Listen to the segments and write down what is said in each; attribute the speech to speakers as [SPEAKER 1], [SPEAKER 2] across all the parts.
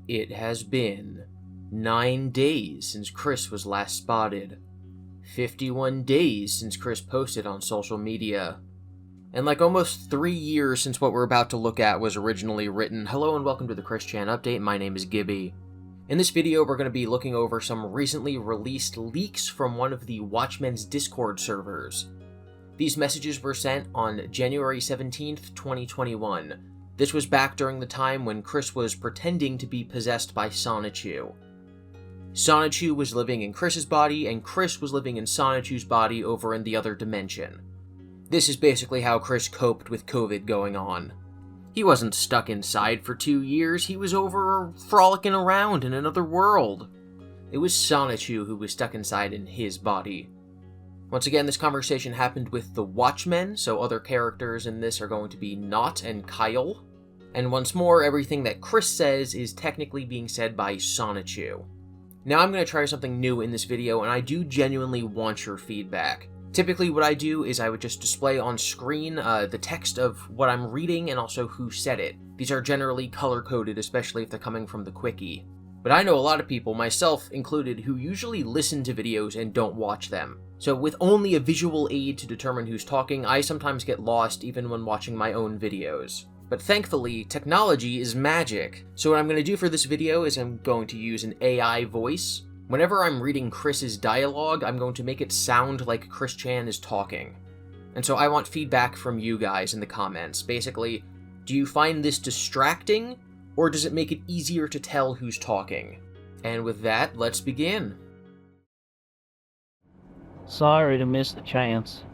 [SPEAKER 1] It has been 9 days since Chris was last spotted, 51 days since Chris posted on social media, and like almost 3 years since what we're about to look at was originally written. Hello and welcome to the Chris Chan Update. My name is Gibby. In this video, we're going to be looking over some recently released leaks from one of the Watchmen's Discord servers. These messages were sent on January 17th, 2021. This was back during the time when Chris was pretending to be possessed by Sonichu. Sonichu was living in Chris's body, and Chris was living in Sonichu's body over in the other dimension. This is basically how Chris coped with COVID going on. He wasn't stuck inside for 2 years, he was over frolicking around in another world. It was Sonichu who was stuck inside in his body. Once again, this conversation happened with the Watchmen, so other characters in this are going to be Knot and Kyle. And once more, everything that Chris says is technically being said by Sonichu. Now I'm going to try something new in this video, and I do genuinely want your feedback. Typically what I do is I would just display on screen the text of what I'm reading and also who said it. These are generally color-coded, especially if they're coming from the Quickie. But I know a lot of people, myself included, who usually listen to videos and don't watch them. So with only a visual aid to determine who's talking, I sometimes get lost even when watching my own videos. But thankfully, technology is magic. So what I'm going to do for this video is I'm going to use an AI voice. Whenever I'm reading Chris's dialogue, I'm going to make it sound like Chris Chan is talking. And so I want feedback from you guys in the comments. Basically, do you find this distracting, or does it make it easier to tell who's talking? And with that, let's begin.
[SPEAKER 2] Sorry to miss the chance,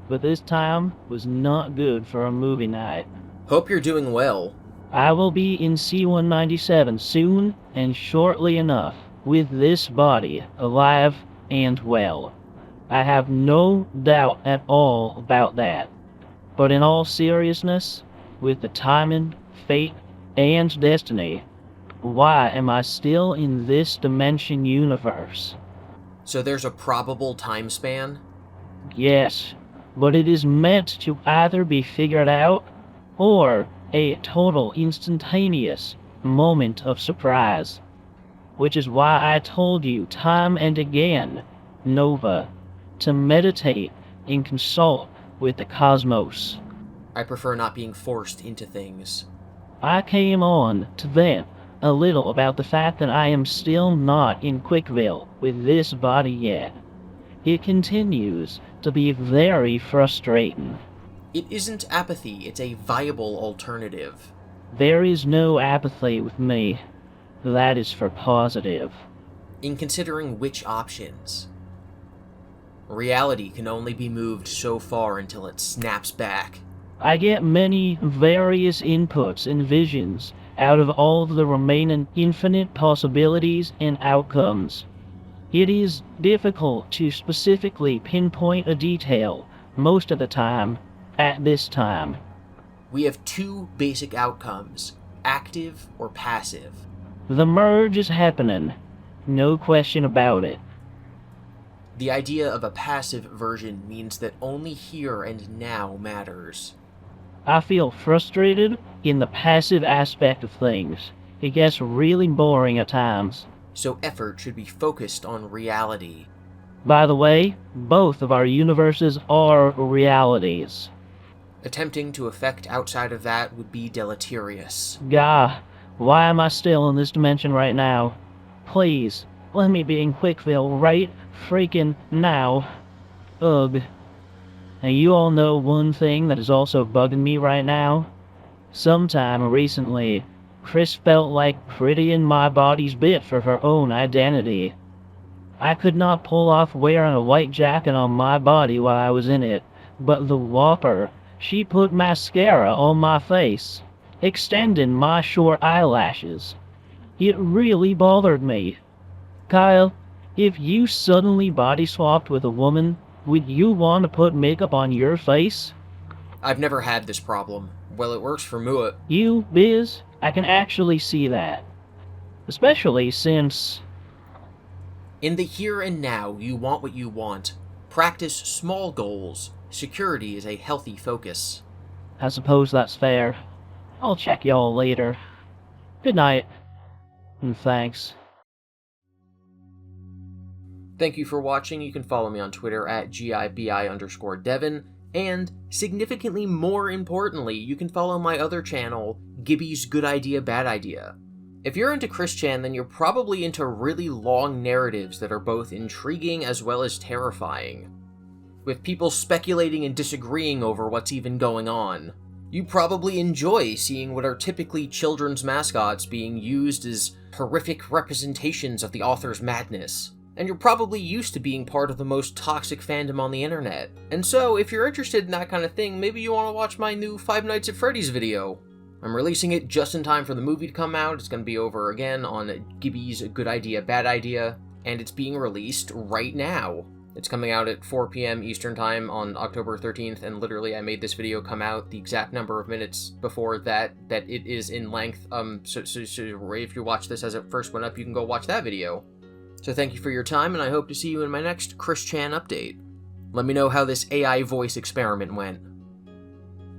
[SPEAKER 2] but this time was not good for a movie night.
[SPEAKER 1] Hope you're doing well.
[SPEAKER 2] I will be in C-197 soon and shortly enough, with this body alive and well. I have no doubt at all about that. But in all seriousness, with the timing, fate, and destiny, why am I still in this dimension universe?
[SPEAKER 1] So there's a probable time span?
[SPEAKER 2] Yes, but it is meant to either be figured out or a total instantaneous moment of surprise. Which is why I told you time and again, Nova, to meditate and consult with the cosmos.
[SPEAKER 1] I prefer not being forced into things.
[SPEAKER 2] I came on to vent a little about the fact that I am still not in Quickville with this body yet. It continues to be very frustrating.
[SPEAKER 1] It isn't apathy, it's a viable alternative.
[SPEAKER 2] There is no apathy with me. That is for positive.
[SPEAKER 1] In considering which options, reality can only be moved so far until it snaps back.
[SPEAKER 2] I get many various inputs and visions out of all of the remaining infinite possibilities and outcomes. It is difficult to specifically pinpoint a detail most of the time at this time.
[SPEAKER 1] We have two basic outcomes, active or passive.
[SPEAKER 2] The merge is happening, no question about it.
[SPEAKER 1] The idea of a passive version means that only here and now matters.
[SPEAKER 2] I feel frustrated in the passive aspect of things. It gets really boring at times.
[SPEAKER 1] So effort should be focused on reality.
[SPEAKER 2] By the way, both of our universes are realities.
[SPEAKER 1] Attempting to affect outside of that would be deleterious.
[SPEAKER 2] Gah, why am I still in this dimension right now? Please, let me be in Quickville right freaking now. Ugh. And you all know one thing that is also bugging me right now? Sometime recently, Chris felt like prettying my body's bit for her own identity. I could not pull off wearing a white jacket on my body while I was in it, but the Whopper, she put mascara on my face, extending my short eyelashes. It really bothered me. Kyle, if you suddenly body swapped with a woman, would you want to put makeup on your face?
[SPEAKER 1] I've never had this problem. Well, it works for Mua.
[SPEAKER 2] You, Biz, I can actually see that. Especially since...
[SPEAKER 1] In the here and now, you want what you want. Practice small goals. Security is a healthy focus.
[SPEAKER 2] I suppose that's fair. I'll check y'all later. Good night. And thanks.
[SPEAKER 1] Thank you for watching. You can follow me on Twitter at GIBI_Devin, and significantly more importantly, you can follow my other channel, Gibby's Good Idea, Bad Idea. If you're into Chris Chan, then you're probably into really long narratives that are both intriguing as well as terrifying, with people speculating and disagreeing over what's even going on. You probably enjoy seeing what are typically children's mascots being used as horrific representations of the author's madness. And you're probably used to being part of the most toxic fandom on the internet. And so, if you're interested in that kind of thing, maybe you want to watch my new Five Nights at Freddy's video. I'm releasing it just in time for the movie to come out. It's going to be over again on Gibby's Good Idea, Bad Idea, and it's being released right now. It's coming out at 4 p.m. Eastern Time on October 13th, and literally I made this video come out the exact number of minutes before that it is in length. So if you watch this as it first went up, you can go watch that video. So thank you for your time, and I hope to see you in my next Chris Chan update. Let me know how this AI voice experiment went.